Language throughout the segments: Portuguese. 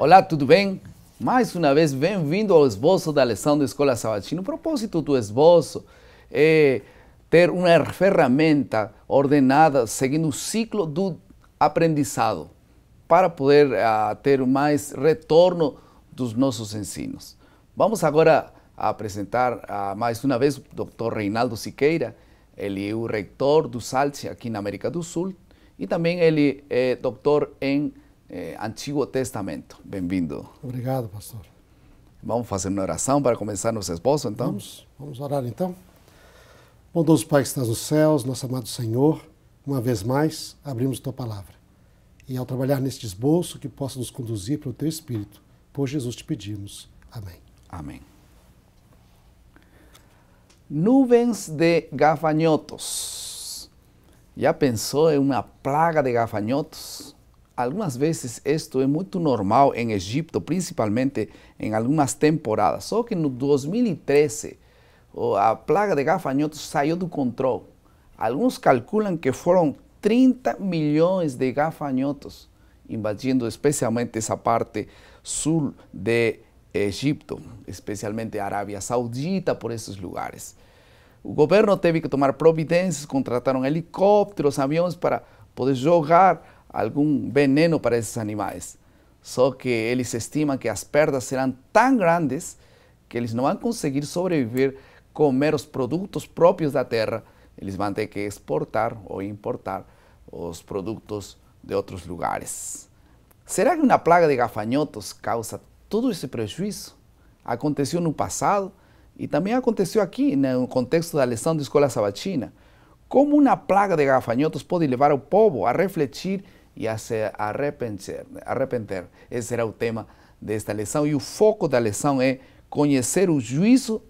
Olá, tudo bem? Mais uma vez, bem-vindo ao esboço da lição da Escola Sabatina. O propósito do esboço é ter uma ferramenta ordenada, seguindo o ciclo do aprendizado, para poder ter mais retorno dos nossos ensinos. Vamos agora apresentar mais uma vez o Dr. Reinaldo Siqueira. Ele é o reitor do SALSI aqui na América do Sul e também ele é doutor em Antigo Testamento. Bem-vindo. Obrigado, pastor. Vamos fazer uma oração para começar nosso esboço, então? Vamos orar, então. Bondoso Pai que estás nos céus, nosso amado Senhor, uma vez mais, abrimos Tua Palavra. E ao trabalhar neste esboço, que possa nos conduzir para o Teu Espírito. Por Jesus te pedimos. Amém. Amém. Nuvens de gafanhotos. Já pensou em uma praga de gafanhotos? Algumas vezes isto é muito normal em Egito, principalmente em algumas temporadas. Só que no 2013, a praga de gafanhotos saiu do controle. Alguns calculam que foram 30 milhões de gafanhotos invadindo especialmente essa parte sul de Egito, especialmente a Arábia Saudita, por esses lugares. O governo teve que tomar providências, contrataram helicópteros, aviões para poder jogar algum veneno para esses animais. Só que eles estimam que as perdas serão tão grandes que eles não vão conseguir sobreviver, comer os produtos próprios da terra. Eles vão ter que exportar ou importar os produtos de outros lugares. Será que uma praga de gafanhotos causa todo esse prejuízo? Aconteceu no passado e também aconteceu aqui no contexto da lição da Escola Sabatina. Como uma praga de gafanhotos pode levar o povo a refletir e a se arrepender. Esse será o tema desta lição e o foco da lição é conhecer o juízo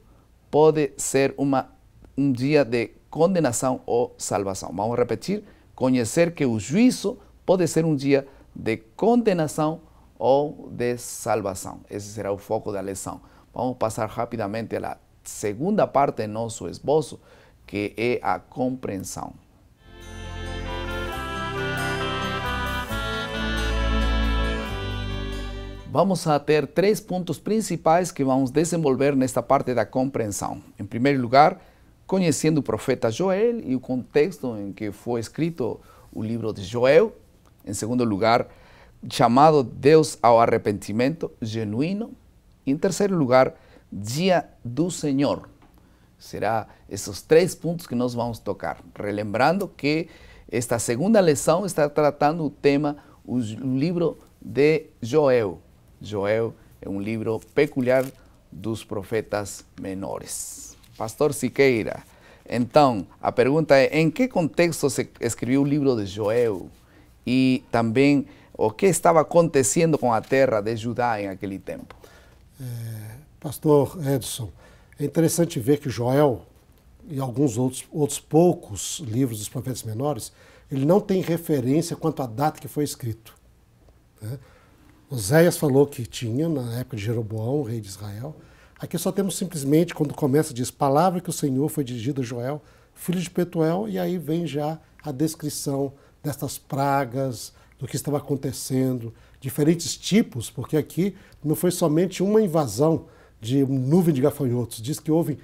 pode ser um dia de condenação ou salvação. Vamos repetir, conhecer que o juízo pode ser um dia de condenação ou de salvação. Esse será o foco da lição. Vamos passar rapidamente à segunda parte do nosso esboço, que é a compreensão. Vamos a ter 3 pontos principais que vamos desenvolver nesta parte da compreensão. Em primeiro lugar, conhecendo o profeta Joel e o contexto em que foi escrito o livro de Joel. Em segundo lugar, chamado Deus ao arrependimento genuíno. E em terceiro lugar, Dia do Senhor. Será esses 3 pontos que nós vamos tocar. Relembrando que esta segunda lição está tratando o tema, o livro de Joel. Joel é um livro peculiar dos profetas menores. Pastor Siqueira, então, a pergunta é, em que contexto se escreveu o livro de Joel? E também, o que estava acontecendo com a terra de Judá em aquele tempo? Pastor Edson, é interessante ver que Joel e alguns outros poucos livros dos profetas menores, ele não tem referência quanto à data que foi escrito, né? Oséias falou que tinha, na época de Jeroboão, rei de Israel. Aqui só temos simplesmente, quando começa, diz, palavra que o Senhor foi dirigida a Joel, filho de Petuel, e aí vem já a descrição destas pragas, do que estava acontecendo, diferentes tipos, porque aqui não foi somente uma invasão de nuvem de gafanhotos, diz que houve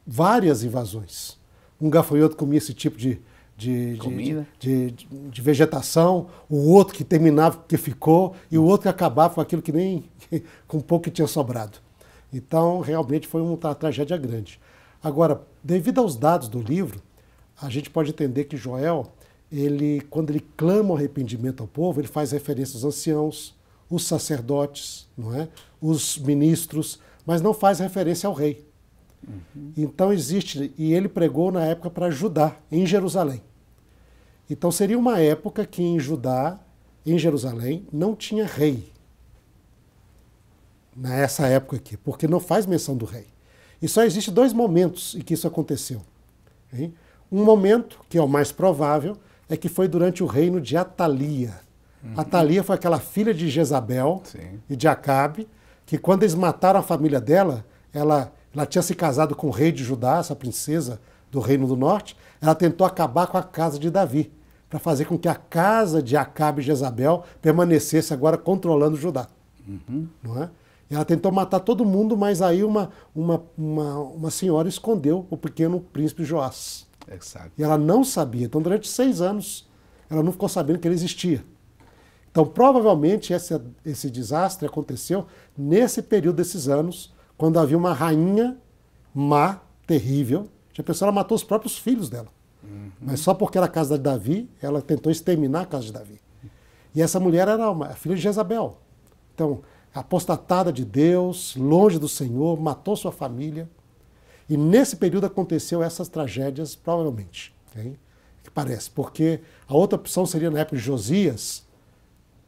várias invasões. Um gafanhoto comia esse tipo de vegetação, o outro que terminava com o que ficou, e o outro que acabava com aquilo que nem com pouco que tinha sobrado. Então, realmente foi uma tragédia grande. Agora, devido aos dados do livro, a gente pode entender que Joel, quando ele clama o arrependimento ao povo, ele faz referência aos anciãos, os sacerdotes, não é? Os ministros, mas não faz referência ao rei. Então existe, e ele pregou na época para Judá, em Jerusalém. Então seria uma época que em Judá, em Jerusalém, não tinha rei. Nessa época aqui, porque não faz menção do rei. E só existe 2 momentos em que isso aconteceu. Hein? Um momento, que é o mais provável, é que foi durante o reino de Atalia. Atalia foi aquela filha de Jezabel e de Acabe, que quando eles mataram a família dela, ela tinha se casado com o rei de Judá, essa princesa do Reino do Norte, ela tentou acabar com a casa de Davi, para fazer com que a casa de Acabe e Jezabel permanecesse agora controlando Judá. não é? E ela tentou matar todo mundo, mas aí uma senhora escondeu o pequeno príncipe Joás. Exato. E ela não sabia. Então, durante 6 anos, ela não ficou sabendo que ele existia. Então, provavelmente, esse desastre aconteceu nesse período desses anos, quando havia uma rainha má, terrível. Já pensou, ela matou os próprios filhos dela. Mas só porque era a casa de Davi, ela tentou exterminar a casa de Davi. E essa mulher era a filha de Jezabel. Então, apostatada de Deus, longe do Senhor, matou sua família. E nesse período aconteceu essas tragédias, provavelmente. Okay? Que parece. Porque a outra opção seria na época de Josias,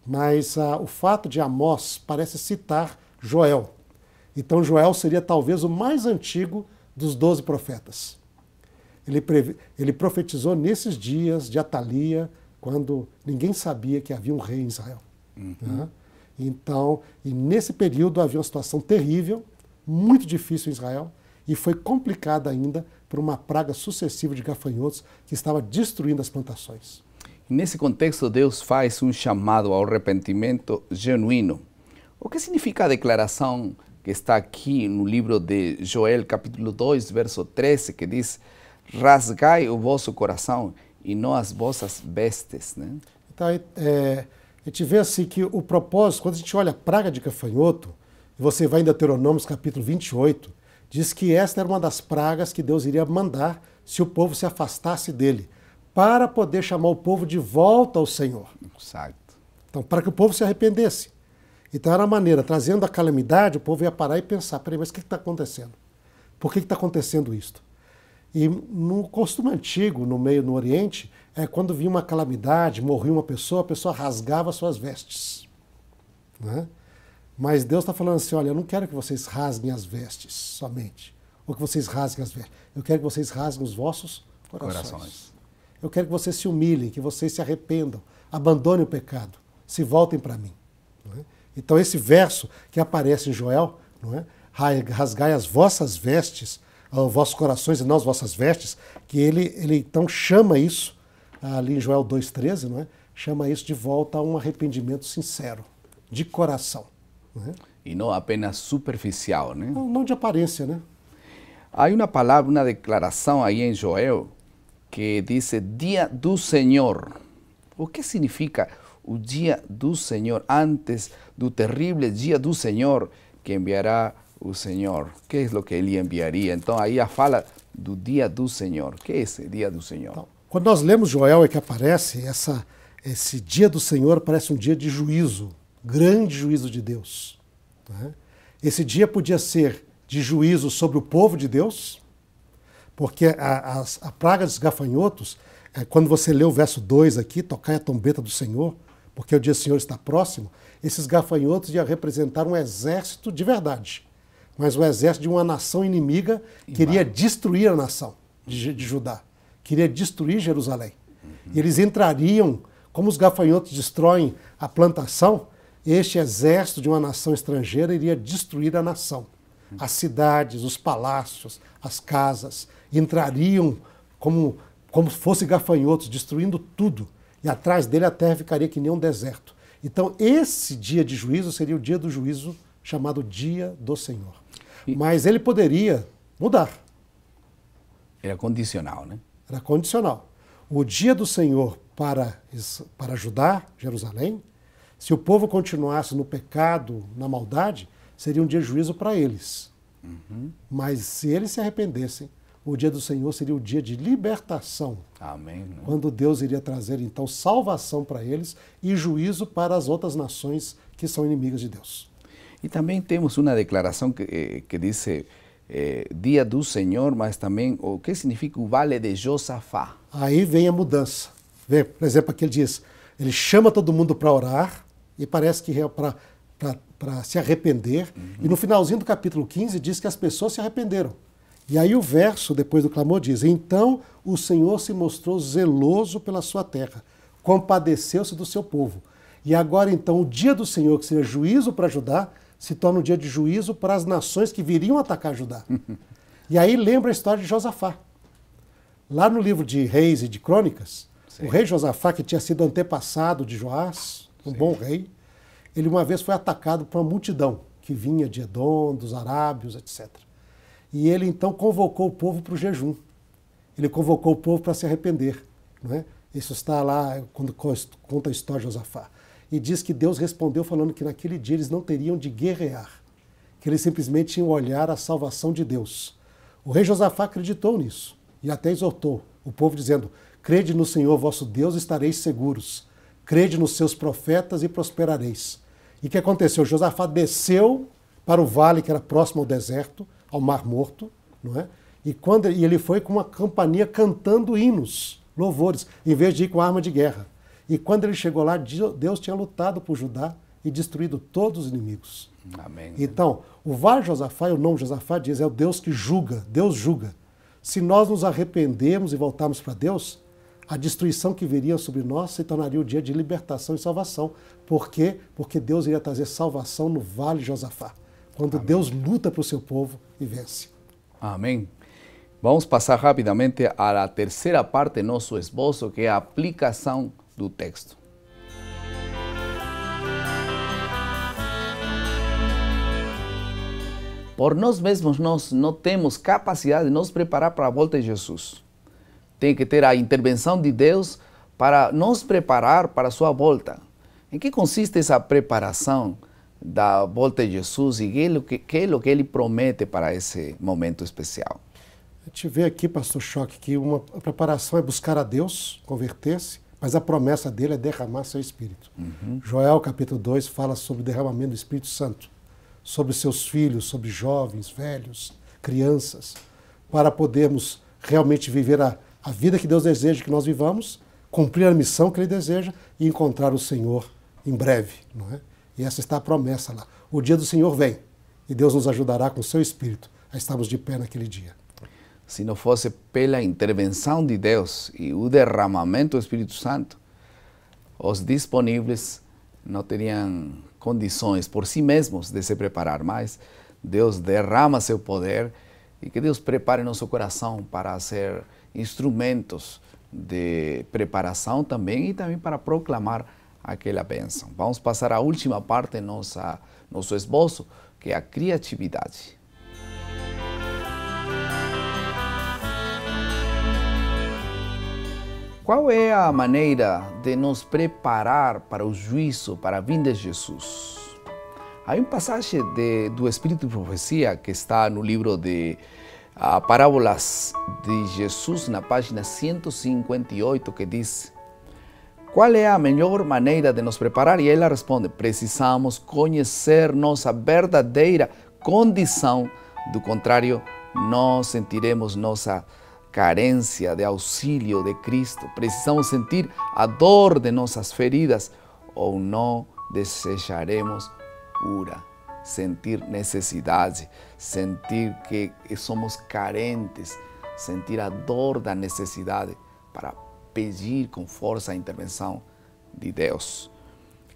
mas o fato de Amós parece citar Joel. Então Joel seria talvez o mais antigo dos 12 profetas. Ele profetizou nesses dias de Atalia, quando ninguém sabia que havia um rei em Israel. Né? Então, e nesse período havia uma situação terrível, muito difícil em Israel, e foi complicada ainda por uma praga sucessiva de gafanhotos que estava destruindo as plantações. Nesse contexto, Deus faz um chamado ao arrependimento genuíno. O que significa a declaração que está aqui no livro de Joel, capítulo 2, verso 13, que diz: rasgai o vosso coração e não as vossas vestes, né? Então, a gente vê assim que o propósito, quando a gente olha a praga de gafanhoto, e você vai em Deuteronômio, capítulo 28, diz que esta era uma das pragas que Deus iria mandar se o povo se afastasse dele, para poder chamar o povo de volta ao Senhor. Exato. Então, para que o povo se arrependesse. Então, era a maneira, trazendo a calamidade, o povo ia parar e pensar, peraí, mas o que está acontecendo? Por que está acontecendo isto? E no costume antigo, no Oriente, quando vinha uma calamidade, morria uma pessoa, a pessoa rasgava suas vestes. Né? Mas Deus está falando assim, olha, eu não quero que vocês rasguem as vestes somente, ou que vocês rasguem as vestes. Eu quero que vocês rasguem os vossos corações. Eu quero que vocês se humilhem, que vocês se arrependam, abandonem o pecado, se voltem para mim. Não é? Então esse verso que aparece em Joel, não é? Rasgai as vossas vestes, os vossos corações e não as vossas vestes, que ele então chama isso, ali em Joel 2,13, não é? Chama isso de volta a um arrependimento sincero, de coração. Não é? E não apenas superficial, né? Não de aparência, né? Há uma palavra, uma declaração aí em Joel, que diz Dia do Senhor. O que significa o Dia do Senhor antes do terrível Dia do Senhor que enviará o Senhor? O que é o que ele enviaria? Então aí fala do Dia do Senhor. O que é esse Dia do Senhor? Então, quando nós lemos Joel é que aparece esse Dia do Senhor, parece um dia de juízo, grande juízo de Deus. Né? Esse dia podia ser de juízo sobre o povo de Deus, porque a praga dos gafanhotos, quando você lê o verso 2 aqui, tocai a trombeta do Senhor, porque o dia do Senhor está próximo, esses gafanhotos iam representar um exército de verdade, mas um exército de uma nação inimiga que iria destruir a nação de Judá, queria destruir Jerusalém. E eles entrariam, como os gafanhotos destroem a plantação, este exército de uma nação estrangeira iria destruir a nação. As cidades, os palácios, as casas, entrariam como fossem gafanhotos, destruindo tudo. E atrás dele a terra ficaria que nem um deserto. Então esse dia de juízo seria o dia do juízo, chamado Dia do Senhor. Mas ele poderia mudar. Era condicional, né? Era condicional. O dia do Senhor para ajudar Jerusalém, se o povo continuasse no pecado, na maldade, seria um dia de juízo para eles. Mas se eles se arrependessem, o dia do Senhor seria o dia de libertação. Amém. Quando Deus iria trazer, então, salvação para eles e juízo para as outras nações que são inimigas de Deus. E também temos uma declaração que diz Dia do Senhor, mas também o que significa o Vale de Josafá. Aí vem a mudança. Vê, por exemplo, aqui ele diz, ele chama todo mundo para orar, e parece que é para se arrepender. E no finalzinho do capítulo 15 diz que as pessoas se arrependeram. E aí o verso, depois do clamor, diz, então o Senhor se mostrou zeloso pela sua terra, compadeceu-se do seu povo. E agora então o dia do Senhor, que seria juízo para Judá, se torna um dia de juízo para as nações que viriam atacar Judá. E aí lembra a história de Josafá. Lá no livro de Reis e de Crônicas, o rei Josafá, que tinha sido antepassado de Joás, um bom rei, ele uma vez foi atacado por uma multidão que vinha de Edom, dos arábios, etc. E ele então convocou o povo para o jejum. Ele convocou o povo para se arrepender. Não é? Isso está lá quando conta a história de Josafá. E diz que Deus respondeu falando que naquele dia eles não teriam de guerrear, que eles simplesmente tinham olhar a salvação de Deus. O rei Josafá acreditou nisso e até exortou o povo dizendo: crede no Senhor vosso Deus e estareis seguros. Crede nos seus profetas e prosperareis. E o que aconteceu? Josafá desceu para o vale que era próximo ao deserto, ao Mar Morto, não é? E ele foi com uma campainha cantando hinos, louvores, em vez de ir com arma de guerra. E quando ele chegou lá, Deus tinha lutado por Judá e destruído todos os inimigos. Amém. Então, o Vale Josafá, o nome Josafá diz, é o Deus que julga, Deus julga. Se nós nos arrependermos e voltarmos para Deus, a destruição que viria sobre nós se tornaria o dia de libertação e salvação. Por quê? Porque Deus iria trazer salvação no Vale Josafá, quando Amém. Deus luta para o seu povo e vence. Amém. Vamos passar rapidamente à terceira parte do nosso esboço, que é a aplicação do texto. Por nós mesmos, nós não temos capacidade de nos preparar para a volta de Jesus. Tem que ter a intervenção de Deus para nos preparar para a sua volta. Em que consiste essa preparação da volta de Jesus e que é o que ele promete para esse momento especial? A gente vê aqui, pastor Choque, que a preparação é buscar a Deus, converter-se, mas a promessa dele é derramar seu Espírito. Joel, capítulo 2, fala sobre o derramamento do Espírito Santo, sobre seus filhos, sobre jovens, velhos, crianças, para podermos realmente viver a vida que Deus deseja que nós vivamos, cumprir a missão que Ele deseja e encontrar o Senhor em breve. Não é? E essa está a promessa lá. O dia do Senhor vem e Deus nos ajudará com seu Espírito a estarmos de pé naquele dia. Se não fosse pela intervenção de Deus e o derramamento do Espírito Santo, os disponíveis não teriam condições por si mesmos de se preparar, mas Deus derrama seu poder e que Deus prepare nosso coração para ser instrumentos de preparação também e também para proclamar aquela bênção. Vamos passar à última parte do nosso esboço, que é a criatividade. Qual é a maneira de nos preparar para o juízo, para a vinda de Jesus? Há uma passagem do Espírito de Profecia que está no livro de Parábolas de Jesus, na página 158, que diz: qual é a melhor maneira de nos preparar? E ela responde: precisamos conhecer nossa verdadeira condição, do contrário, não sentiremos nossa carência de auxílio de Cristo. Precisamos sentir a dor de nossas feridas ou não desejaremos cura. Sentir necessidade, sentir que somos carentes, sentir a dor da necessidade para pedir com força a intervenção de Deus.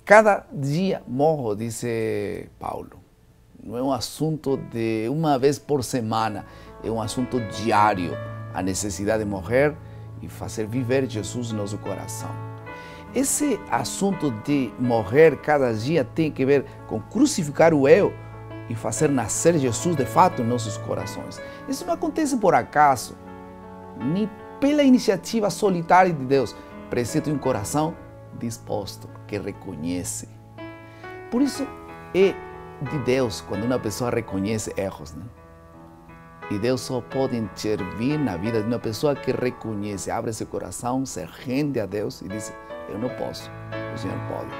Cada dia morro, disse Paulo. Não é um assunto de uma vez por semana, é um assunto diário. A necessidade de morrer e fazer viver Jesus no nosso coração. Esse assunto de morrer cada dia tem que ver com crucificar o eu e fazer nascer Jesus de fato em nossos corações. Isso não acontece por acaso, nem pela iniciativa solitária de Deus. Precisa de um coração disposto, que reconhece. Por isso é de Deus quando uma pessoa reconhece erros, né? E Deus só pode intervir na vida de uma pessoa que reconhece, abre seu coração, se rende a Deus e diz: eu não posso, o Senhor pode.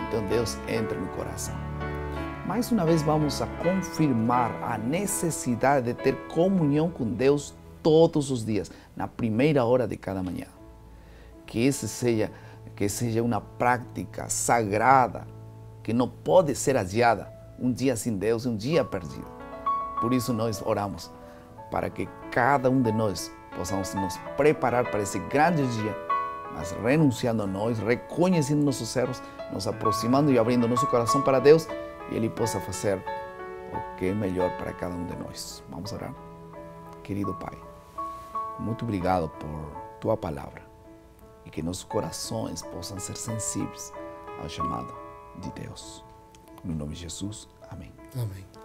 Então Deus entra no coração. Mais uma vez vamos a confirmar a necessidade de ter comunhão com Deus todos os dias, na primeira hora de cada manhã. Que seja uma prática sagrada, que não pode ser adiada. Um dia sem Deus é um dia perdido. Por isso nós oramos, para que cada um de nós possamos nos preparar para esse grande dia, mas renunciando a nós, reconhecendo nossos erros, nos aproximando e abrindo nosso coração para Deus, e Ele possa fazer o que é melhor para cada um de nós. Vamos orar? Querido Pai, muito obrigado por Tua palavra e que nossos corações possam ser sensíveis ao chamado de Deus. No nome de Jesus. Amém. Amém.